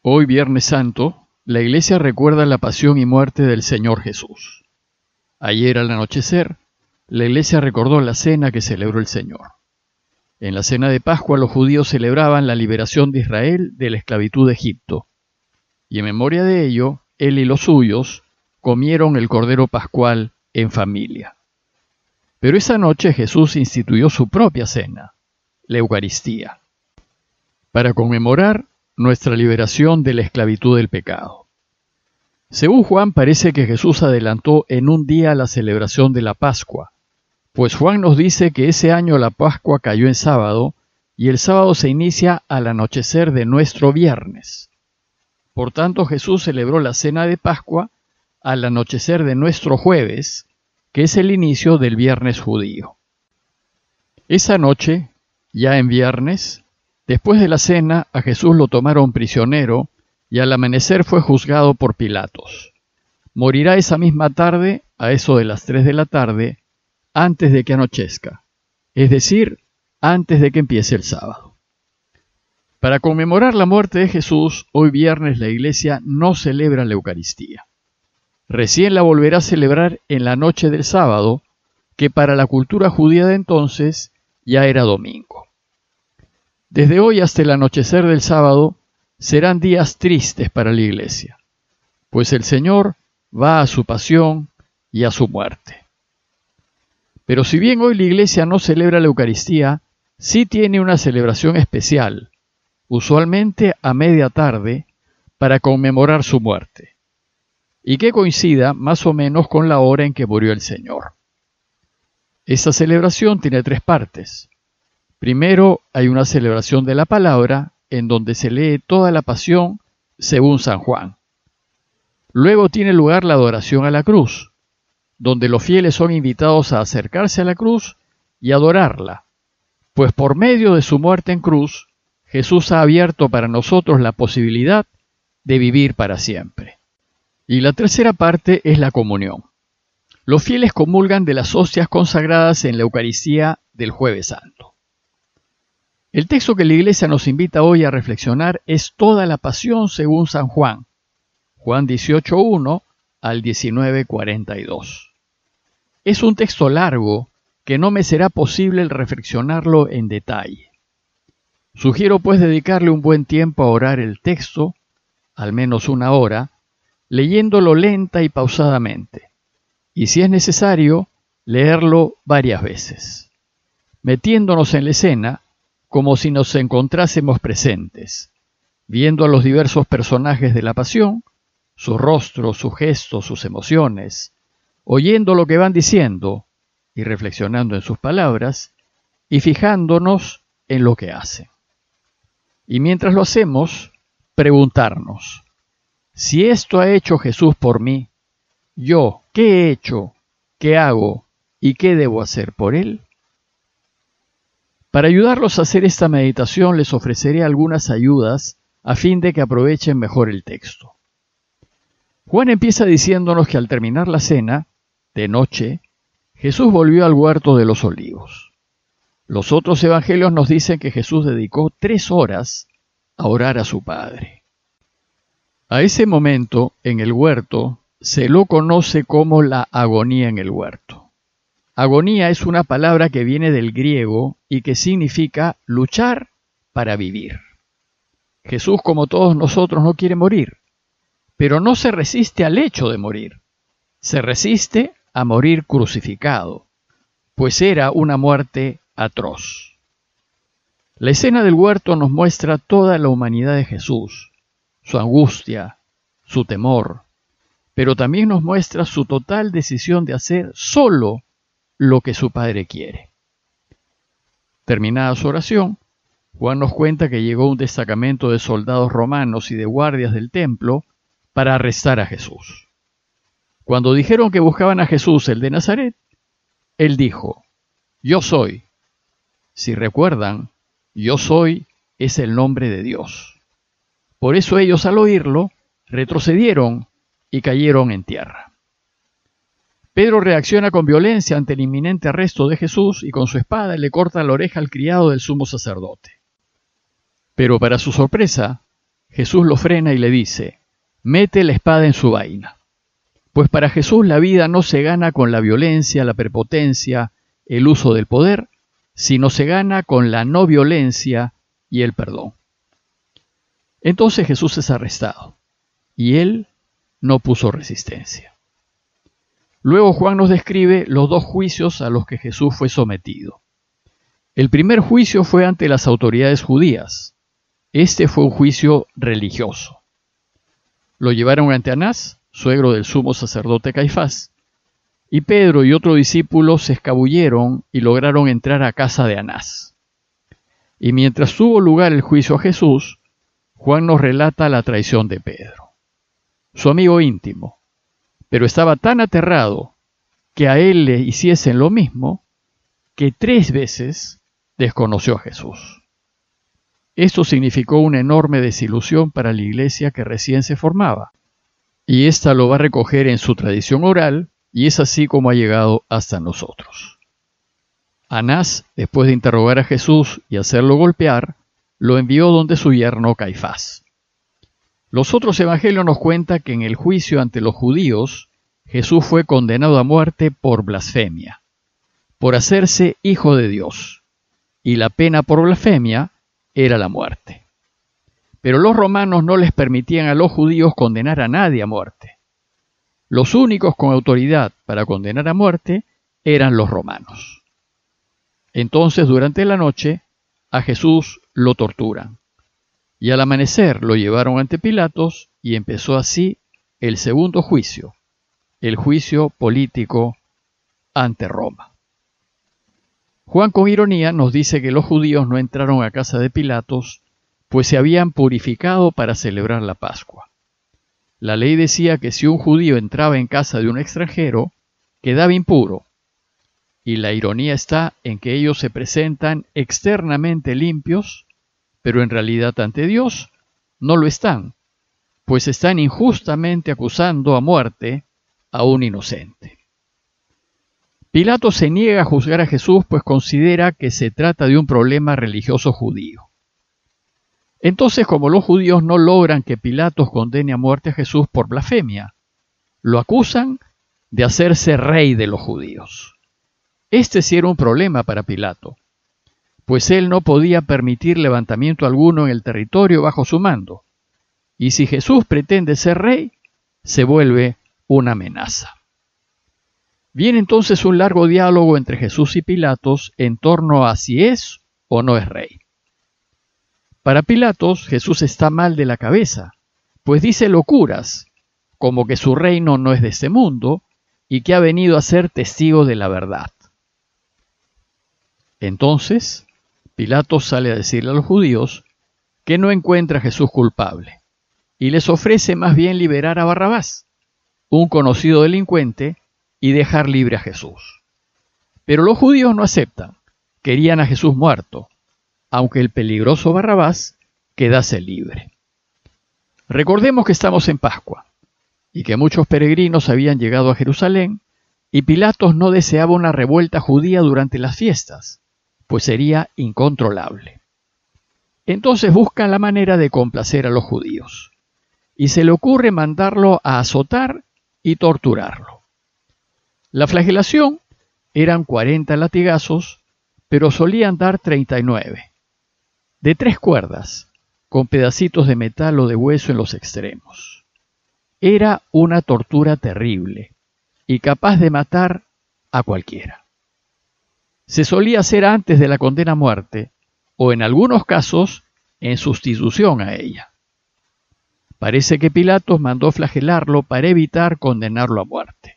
Hoy, Viernes Santo, la Iglesia recuerda la pasión y muerte del Señor Jesús. Ayer al anochecer, la Iglesia recordó la cena que celebró el Señor. En la cena de Pascua los judíos celebraban la liberación de Israel de la esclavitud de Egipto. Y en memoria de ello, él y los suyos comieron el Cordero Pascual en familia. Pero esa noche Jesús instituyó su propia cena, la Eucaristía, para conmemorar nuestra liberación de la esclavitud del pecado. Según Juan, parece que Jesús adelantó en un día la celebración de la Pascua, pues Juan nos dice que ese año la Pascua cayó en sábado y el sábado se inicia al anochecer de nuestro viernes. Por tanto, Jesús celebró la cena de Pascua al anochecer de nuestro jueves, que es el inicio del viernes judío. Esa noche, ya en viernes, después de la cena, a Jesús lo tomaron prisionero y al amanecer fue juzgado por Pilatos. Morirá esa misma tarde, a eso de las 3 de la tarde, antes de que anochezca, es decir, antes de que empiece el sábado. Para conmemorar la muerte de Jesús, hoy viernes la Iglesia no celebra la Eucaristía. Recién la volverá a celebrar en la noche del sábado, que para la cultura judía de entonces ya era domingo. Desde hoy hasta el anochecer del sábado serán días tristes para la Iglesia, pues el Señor va a su pasión y a su muerte. Pero si bien hoy la Iglesia no celebra la Eucaristía, sí tiene una celebración especial, usualmente a media tarde, para conmemorar su muerte, y que coincida más o menos con la hora en que murió el Señor. Esta celebración tiene 3 partes. Primero hay una celebración de la palabra, en donde se lee toda la pasión según San Juan. Luego tiene lugar la adoración a la cruz, donde los fieles son invitados a acercarse a la cruz y adorarla, pues por medio de su muerte en cruz, Jesús ha abierto para nosotros la posibilidad de vivir para siempre. Y la tercera parte es la comunión. Los fieles comulgan de las hostias consagradas en la Eucaristía del Jueves Santo. El texto que la Iglesia nos invita hoy a reflexionar es toda la pasión según San Juan, Juan 18:1 al 19:42. Es un texto largo que no me será posible el reflexionarlo en detalle. Sugiero pues dedicarle un buen tiempo a orar el texto, al menos 1 hora, leyéndolo lenta y pausadamente, y si es necesario, leerlo varias veces, metiéndonos en la escena como si nos encontrásemos presentes, viendo a los diversos personajes de la pasión, sus rostros, sus gestos, sus emociones, oyendo lo que van diciendo y reflexionando en sus palabras, y fijándonos en lo que hacen. Y mientras lo hacemos, preguntarnos, si esto ha hecho Jesús por mí, yo, ¿qué he hecho, qué hago y qué debo hacer por Él? Para ayudarlos a hacer esta meditación les ofreceré algunas ayudas a fin de que aprovechen mejor el texto. Juan empieza diciéndonos que al terminar la cena, de noche, Jesús volvió al huerto de los Olivos. Los otros evangelios nos dicen que Jesús dedicó 3 horas a orar a su Padre. A ese momento, en el huerto, se lo conoce como la agonía en el huerto. Agonía es una palabra que viene del griego y que significa luchar para vivir. Jesús, como todos nosotros, no quiere morir, pero no se resiste al hecho de morir. Se resiste a morir crucificado, pues era una muerte atroz. La escena del huerto nos muestra toda la humanidad de Jesús, su angustia, su temor, pero también nos muestra su total decisión de hacer solo lo que su Padre quiere. Terminada su oración, Juan nos cuenta que llegó un destacamento de soldados romanos y de guardias del templo para arrestar a Jesús. Cuando dijeron que buscaban a Jesús, el de Nazaret, él dijo, yo soy. Si recuerdan, yo soy es el nombre de Dios. Por eso ellos al oírlo, retrocedieron y cayeron en tierra. Pedro reacciona con violencia ante el inminente arresto de Jesús y con su espada le corta la oreja al criado del sumo sacerdote. Pero para su sorpresa, Jesús lo frena y le dice: «Mete la espada en su vaina». Pues para Jesús la vida no se gana con la violencia, la prepotencia, el uso del poder, sino se gana con la no violencia y el perdón. Entonces Jesús es arrestado, y él no puso resistencia. Luego Juan nos describe los dos juicios a los que Jesús fue sometido. El primer juicio fue ante las autoridades judías. Este fue un juicio religioso. Lo llevaron ante Anás, suegro del sumo sacerdote Caifás, y Pedro y otro discípulo se escabulleron y lograron entrar a casa de Anás. Y mientras tuvo lugar el juicio a Jesús, Juan nos relata la traición de Pedro, su amigo íntimo, pero estaba tan aterrado que a él le hiciesen lo mismo, que 3 veces desconoció a Jesús. Esto significó una enorme desilusión para la iglesia que recién se formaba, y ésta lo va a recoger en su tradición oral, y es así como ha llegado hasta nosotros. Anás, después de interrogar a Jesús y hacerlo golpear, lo envió donde su yerno Caifás. Los otros evangelios nos cuentan que en el juicio ante los judíos, Jesús fue condenado a muerte por blasfemia, por hacerse hijo de Dios, y la pena por blasfemia era la muerte. Pero los romanos no les permitían a los judíos condenar a nadie a muerte. Los únicos con autoridad para condenar a muerte eran los romanos. Entonces, durante la noche, a Jesús lo torturan, y al amanecer lo llevaron ante Pilatos, y empezó así el segundo juicio, el juicio político ante Roma. Juan, con ironía, nos dice que los judíos no entraron a casa de Pilatos, pues se habían purificado para celebrar la Pascua. La ley decía que si un judío entraba en casa de un extranjero, quedaba impuro. Y la ironía está en que ellos se presentan externamente limpios, pero en realidad ante Dios no lo están, pues están injustamente acusando a muerte a un inocente. Pilato se niega a juzgar a Jesús, pues considera que se trata de un problema religioso judío. Entonces, como los judíos no logran que Pilatos condene a muerte a Jesús por blasfemia, lo acusan de hacerse rey de los judíos. Este sí era un problema para Pilato, pues él no podía permitir levantamiento alguno en el territorio bajo su mando, y si Jesús pretende ser rey, se vuelve una amenaza. Viene entonces un largo diálogo entre Jesús y Pilatos en torno a si es o no es rey. Para Pilatos, Jesús está mal de la cabeza, pues dice locuras, como que su reino no es de este mundo y que ha venido a ser testigo de la verdad. Entonces, Pilatos sale a decirle a los judíos que no encuentra a Jesús culpable, y les ofrece más bien liberar a Barrabás, un conocido delincuente, y dejar libre a Jesús. Pero los judíos no aceptan, querían a Jesús muerto, aunque el peligroso Barrabás quedase libre. Recordemos que estamos en Pascua, y que muchos peregrinos habían llegado a Jerusalén, y Pilatos no deseaba una revuelta judía durante las fiestas, pues sería incontrolable. Entonces busca la manera de complacer a los judíos, y se le ocurre mandarlo a azotar y torturarlo. La flagelación eran 40 latigazos, pero solían dar 39, de 3 cuerdas, con pedacitos de metal o de hueso en los extremos. Era una tortura terrible y capaz de matar a cualquiera. Se solía hacer antes de la condena a muerte, o en algunos casos en sustitución a ella. Parece que Pilatos mandó flagelarlo para evitar condenarlo a muerte.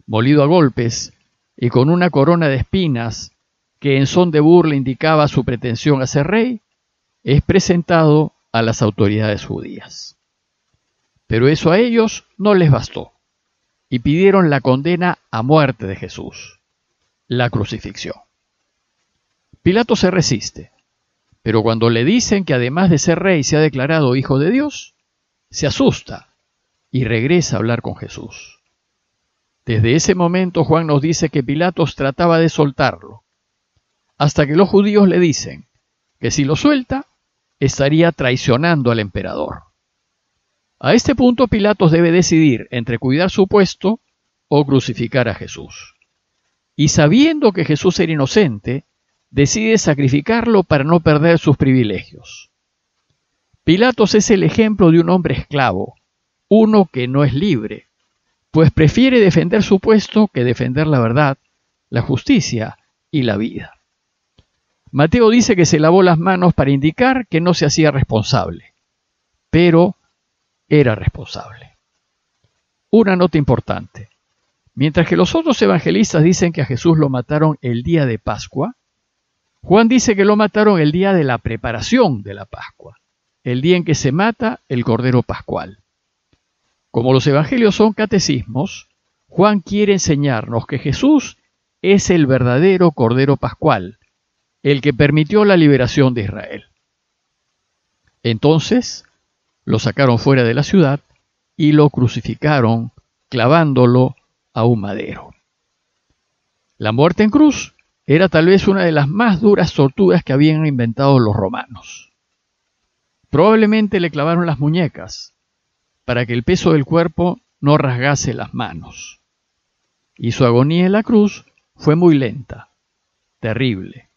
Molido a golpes y con una corona de espinas que en son de burla indicaba su pretensión a ser rey, es presentado a las autoridades judías. Pero eso a ellos no les bastó, y pidieron la condena a muerte de Jesús, la crucifixión. Pilato se resiste, pero cuando le dicen que además de ser rey se ha declarado hijo de Dios, se asusta y regresa a hablar con Jesús. Desde ese momento Juan nos dice que Pilatos trataba de soltarlo, hasta que los judíos le dicen que si lo suelta, estaría traicionando al emperador. A este punto Pilatos debe decidir entre cuidar su puesto o crucificar a Jesús. Y sabiendo que Jesús era inocente, decide sacrificarlo para no perder sus privilegios. Pilatos es el ejemplo de un hombre esclavo, uno que no es libre, pues prefiere defender su puesto que defender la verdad, la justicia y la vida. Mateo dice que se lavó las manos para indicar que no se hacía responsable, pero era responsable. Una nota importante. Mientras que los otros evangelistas dicen que a Jesús lo mataron el día de Pascua, Juan dice que lo mataron el día de la preparación de la Pascua, el día en que se mata el Cordero Pascual. Como los evangelios son catecismos, Juan quiere enseñarnos que Jesús es el verdadero Cordero Pascual, el que permitió la liberación de Israel. Entonces, lo sacaron fuera de la ciudad y lo crucificaron, clavándolo a un madero. La muerte en cruz era tal vez una de las más duras torturas que habían inventado los romanos. Probablemente le clavaron las muñecas para que el peso del cuerpo no rasgase las manos. Y su agonía en la cruz fue muy lenta, terrible,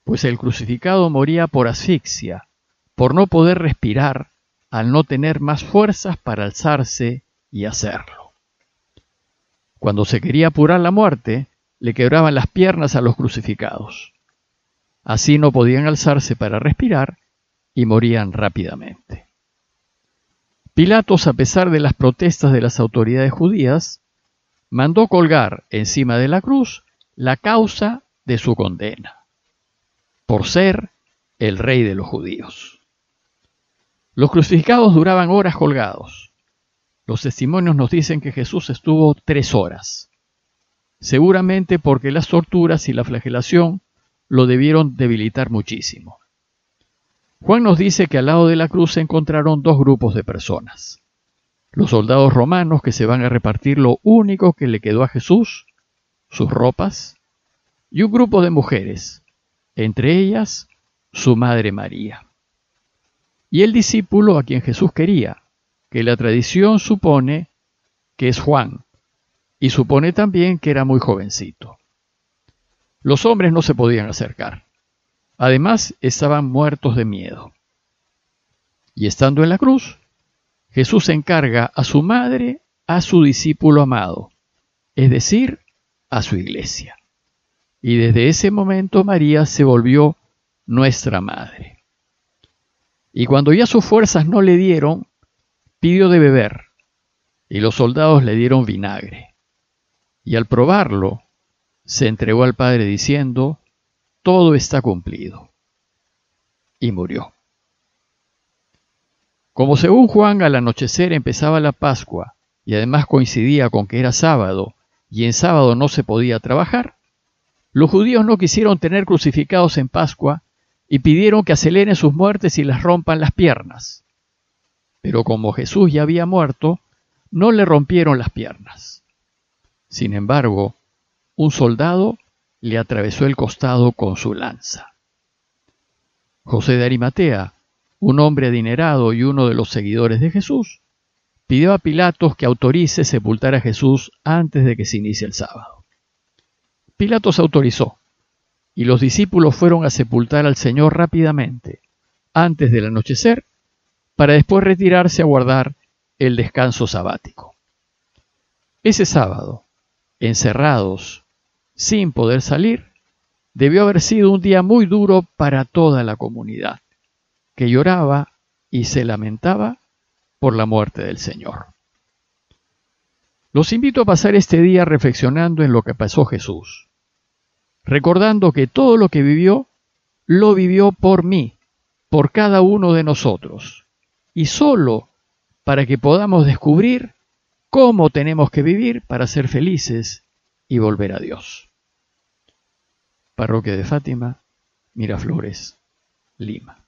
pues el crucificado moría por asfixia, por no poder respirar, al no tener más fuerzas para alzarse y hacerlo. Cuando se quería apurar la muerte, le quebraban las piernas a los crucificados. Así no podían alzarse para respirar y morían rápidamente. Pilatos, a pesar de las protestas de las autoridades judías, mandó colgar encima de la cruz la causa de su condena, por ser el rey de los judíos. Los crucificados duraban horas colgados. Los testimonios nos dicen que Jesús estuvo 3 horas, seguramente porque las torturas y la flagelación lo debieron debilitar muchísimo. Juan nos dice que al lado de la cruz se encontraron 2 grupos de personas. Los soldados romanos que se van a repartir lo único que le quedó a Jesús, sus ropas, y un grupo de mujeres, entre ellas su madre María. Y el discípulo a quien Jesús quería, que la tradición supone que es Juan, y supone también que era muy jovencito. Los hombres no se podían acercar. Además, estaban muertos de miedo. Y estando en la cruz, Jesús encarga a su madre, a su discípulo amado, es decir, a su iglesia. Y desde ese momento María se volvió nuestra madre. Y cuando ya sus fuerzas no le dieron, pidió de beber, y los soldados le dieron vinagre. Y al probarlo, se entregó al Padre diciendo: todo está cumplido. Y murió. Como según Juan al anochecer empezaba la Pascua, y además coincidía con que era sábado, y en sábado no se podía trabajar, los judíos no quisieron tener crucificados en Pascua y pidieron que aceleren sus muertes y les rompan las piernas. Pero como Jesús ya había muerto, no le rompieron las piernas. Sin embargo, un soldado le atravesó el costado con su lanza. José de Arimatea, un hombre adinerado y uno de los seguidores de Jesús, pidió a Pilatos que autorice sepultar a Jesús antes de que se inicie el sábado. Pilatos autorizó, y los discípulos fueron a sepultar al Señor rápidamente, antes del anochecer, para después retirarse a guardar el descanso sabático. Ese sábado, encerrados, sin poder salir, debió haber sido un día muy duro para toda la comunidad, que lloraba y se lamentaba por la muerte del Señor. Los invito a pasar este día reflexionando en lo que pasó Jesús, recordando que todo lo que vivió, lo vivió por mí, por cada uno de nosotros, y solo para que podamos descubrir cómo tenemos que vivir para ser felices y volver a Dios. Parroquia de Fátima, Miraflores, Lima.